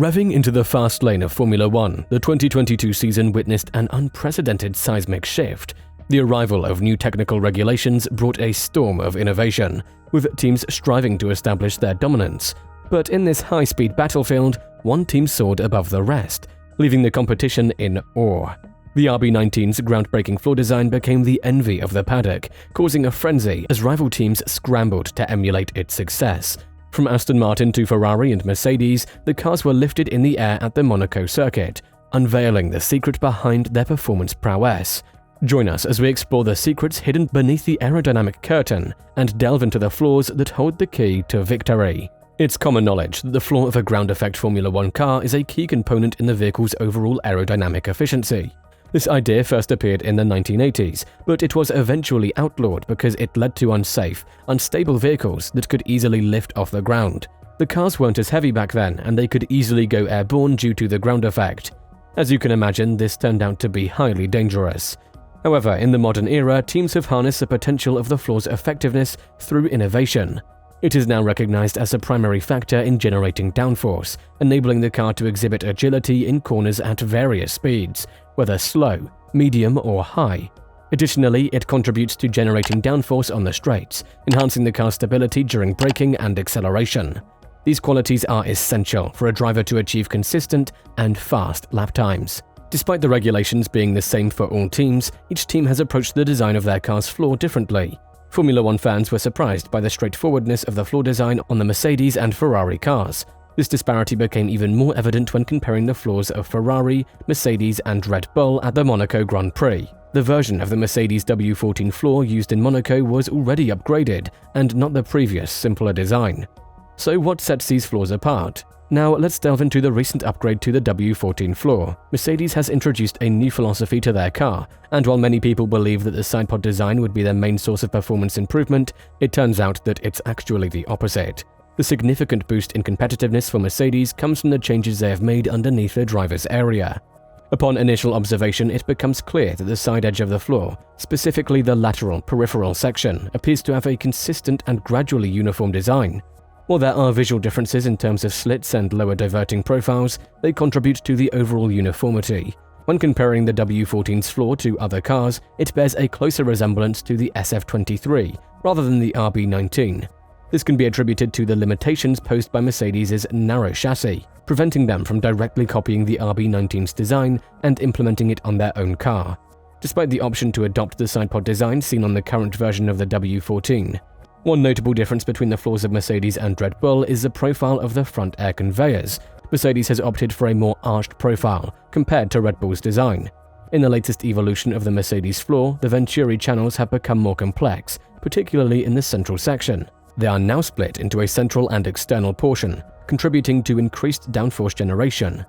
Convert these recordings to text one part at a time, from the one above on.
Revving into the fast lane of Formula One, the 2022 season witnessed an unprecedented seismic shift. The arrival of new technical regulations brought a storm of innovation, with teams striving to establish their dominance. But in this high-speed battlefield, one team soared above the rest, leaving the competition in awe. The RB19's groundbreaking floor design became the envy of the paddock, causing a frenzy as rival teams scrambled to emulate its success. From Aston Martin to Ferrari and Mercedes, the cars were lifted in the air at the Monaco circuit, unveiling the secret behind their performance prowess. Join us as we explore the secrets hidden beneath the aerodynamic curtain and delve into the flaws that hold the key to victory. It's common knowledge that the floor of a ground-effect Formula One car is a key component in the vehicle's overall aerodynamic efficiency. This idea first appeared in the 1980s, but it was eventually outlawed because it led to unsafe, unstable vehicles that could easily lift off the ground. The cars weren't as heavy back then, and they could easily go airborne due to the ground effect. As you can imagine, this turned out to be highly dangerous. However, in the modern era, teams have harnessed the potential of the floor's effectiveness through innovation. It is now recognized as a primary factor in generating downforce, enabling the car to exhibit agility in corners at various speeds, whether slow, medium, or high. Additionally, it contributes to generating downforce on the straights, enhancing the car's stability during braking and acceleration. These qualities are essential for a driver to achieve consistent and fast lap times. Despite the regulations being the same for all teams, each team has approached the design of their car's floor differently. Formula One fans were surprised by the straightforwardness of the floor design on the Mercedes and Ferrari cars. This disparity became even more evident when comparing the floors of Ferrari, Mercedes, and Red Bull at the Monaco Grand Prix. The version of the Mercedes W14 floor used in Monaco was already upgraded, and not the previous, simpler design. So what sets these floors apart? Now let's delve into the recent upgrade to the W14 floor. Mercedes has introduced a new philosophy to their car, and while many people believe that the sidepod design would be their main source of performance improvement, it turns out that it's actually the opposite. The significant boost in competitiveness for Mercedes comes from the changes they have made underneath the driver's area. Upon initial observation, it becomes clear that the side edge of the floor, specifically the lateral peripheral section, appears to have a consistent and gradually uniform design. While there are visual differences in terms of slits and lower diverting profiles, they contribute to the overall uniformity. When comparing the W14's floor to other cars, it bears a closer resemblance to the SF23 rather than the RB19. This can be attributed to the limitations posed by Mercedes' narrow chassis, preventing them from directly copying the RB19's design and implementing it on their own car. Despite the option to adopt the sidepod design seen on the current version of the W14, one notable difference between the floors of Mercedes and Red Bull is the profile of the front air conveyors. Mercedes has opted for a more arched profile compared to Red Bull's design. In the latest evolution of the Mercedes floor, the Venturi channels have become more complex, particularly in the central section. They are now split into a central and external portion, contributing to increased downforce generation.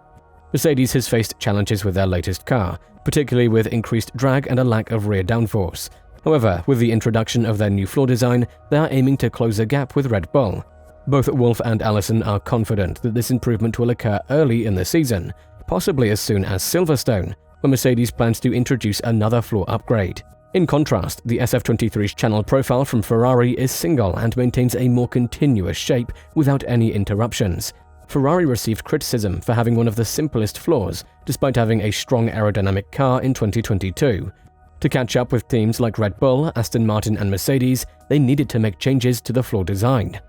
Mercedes has faced challenges with their latest car, particularly with increased drag and a lack of rear downforce. However, with the introduction of their new floor design, they are aiming to close the gap with Red Bull. Both Wolff and Allison are confident that this improvement will occur early in the season, possibly as soon as Silverstone, where Mercedes plans to introduce another floor upgrade. In contrast, the SF23's channel profile from Ferrari is single and maintains a more continuous shape without any interruptions. Ferrari received criticism for having one of the simplest floors, despite having a strong aerodynamic car in 2022. To catch up with teams like Red Bull, Aston Martin, and Mercedes, they needed to make changes to the floor design.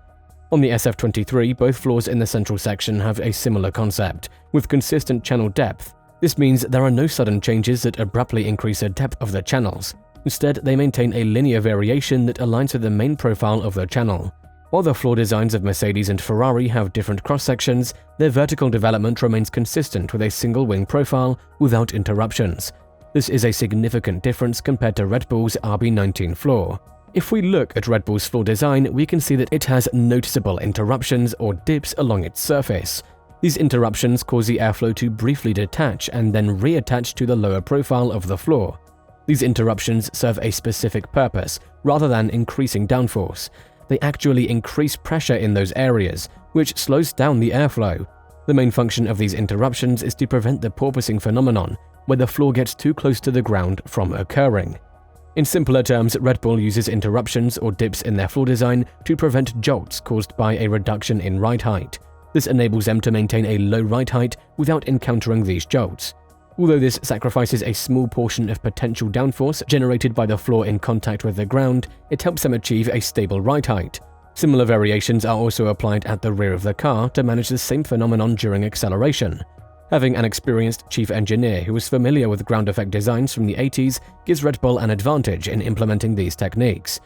On the SF23, both floors in the central section have a similar concept, with consistent channel depth. This means there are no sudden changes that abruptly increase the depth of the channels. Instead, they maintain a linear variation that aligns with the main profile of the channel. While the floor designs of Mercedes and Ferrari have different cross-sections, their vertical development remains consistent with a single wing profile without interruptions. This is a significant difference compared to Red Bull's RB19 floor. If we look at Red Bull's floor design, we can see that it has noticeable interruptions or dips along its surface. These interruptions cause the airflow to briefly detach and then reattach to the lower profile of the floor. These interruptions serve a specific purpose, rather than increasing downforce. They actually increase pressure in those areas, which slows down the airflow. The main function of these interruptions is to prevent the porpoising phenomenon, where the floor gets too close to the ground from occurring. In simpler terms, Red Bull uses interruptions or dips in their floor design to prevent jolts caused by a reduction in ride height. This enables them to maintain a low ride height without encountering these jolts. Although this sacrifices a small portion of potential downforce generated by the floor in contact with the ground, it helps them achieve a stable ride height. Similar variations are also applied at the rear of the car to manage the same phenomenon during acceleration. Having an experienced chief engineer who is familiar with ground effect designs from the 80s gives Red Bull an advantage in implementing these techniques.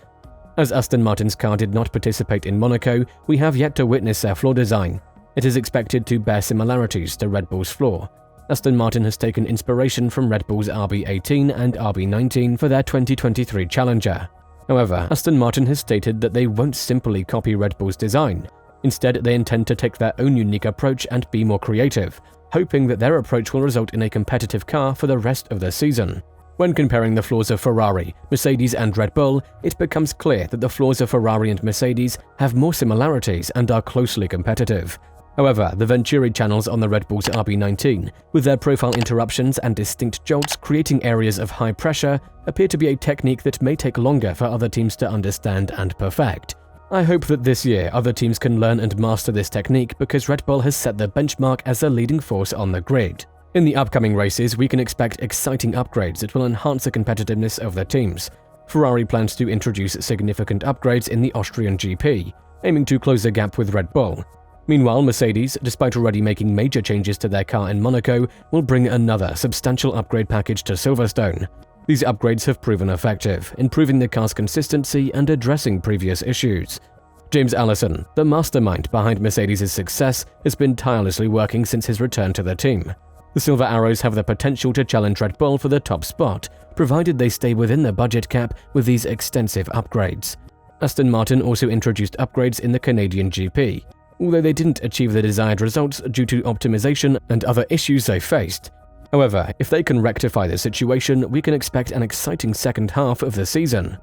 As Aston Martin's car did not participate in Monaco, we have yet to witness their floor design. It is expected to bear similarities to Red Bull's floor. Aston Martin has taken inspiration from Red Bull's RB18 and RB19 for their 2023 Challenger. However, Aston Martin has stated that they won't simply copy Red Bull's design. Instead, they intend to take their own unique approach and be more creative, hoping that their approach will result in a competitive car for the rest of the season. When comparing the floors of Ferrari, Mercedes and Red Bull, it becomes clear that the floors of Ferrari and Mercedes have more similarities and are closely competitive. However, the Venturi channels on the Red Bull's RB19, with their profile interruptions and distinct jolts creating areas of high pressure, appear to be a technique that may take longer for other teams to understand and perfect. I hope that this year other teams can learn and master this technique because Red Bull has set the benchmark as a leading force on the grid. In the upcoming races, we can expect exciting upgrades that will enhance the competitiveness of the teams. Ferrari plans to introduce significant upgrades in the Austrian GP, aiming to close the gap with Red Bull. Meanwhile, Mercedes, despite already making major changes to their car in Monaco, will bring another substantial upgrade package to Silverstone. These upgrades have proven effective, improving the car's consistency and addressing previous issues. James Allison, the mastermind behind Mercedes' success, has been tirelessly working since his return to the team. The Silver Arrows have the potential to challenge Red Bull for the top spot, provided they stay within the budget cap with these extensive upgrades. Aston Martin also introduced upgrades in the Canadian GP, although they didn't achieve the desired results due to optimization and other issues they faced. However, if they can rectify the situation, we can expect an exciting second half of the season.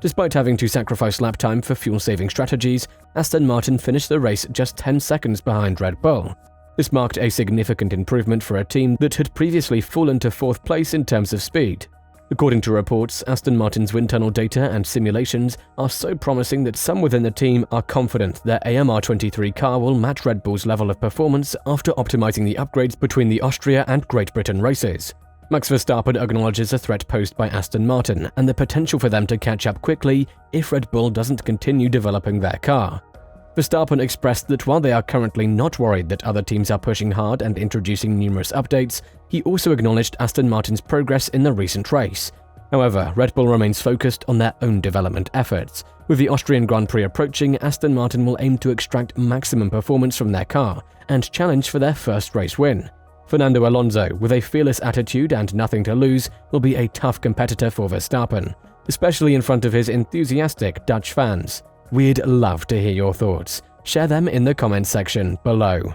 Despite having to sacrifice lap time for fuel-saving strategies, Aston Martin finished the race just 10 seconds behind Red Bull. This marked a significant improvement for a team that had previously fallen to 4th place in terms of speed. According to reports, Aston Martin's wind tunnel data and simulations are so promising that some within the team are confident their AMR23 car will match Red Bull's level of performance after optimizing the upgrades between the Austria and Great Britain races. Max Verstappen acknowledges the threat posed by Aston Martin and the potential for them to catch up quickly if Red Bull doesn't continue developing their car. Verstappen expressed that while they are currently not worried that other teams are pushing hard and introducing numerous updates, he also acknowledged Aston Martin's progress in the recent race. However, Red Bull remains focused on their own development efforts. With the Austrian Grand Prix approaching, Aston Martin will aim to extract maximum performance from their car and challenge for their first race win. Fernando Alonso, with a fearless attitude and nothing to lose, will be a tough competitor for Verstappen, especially in front of his enthusiastic Dutch fans. We'd love to hear your thoughts. Share them in the comments section below.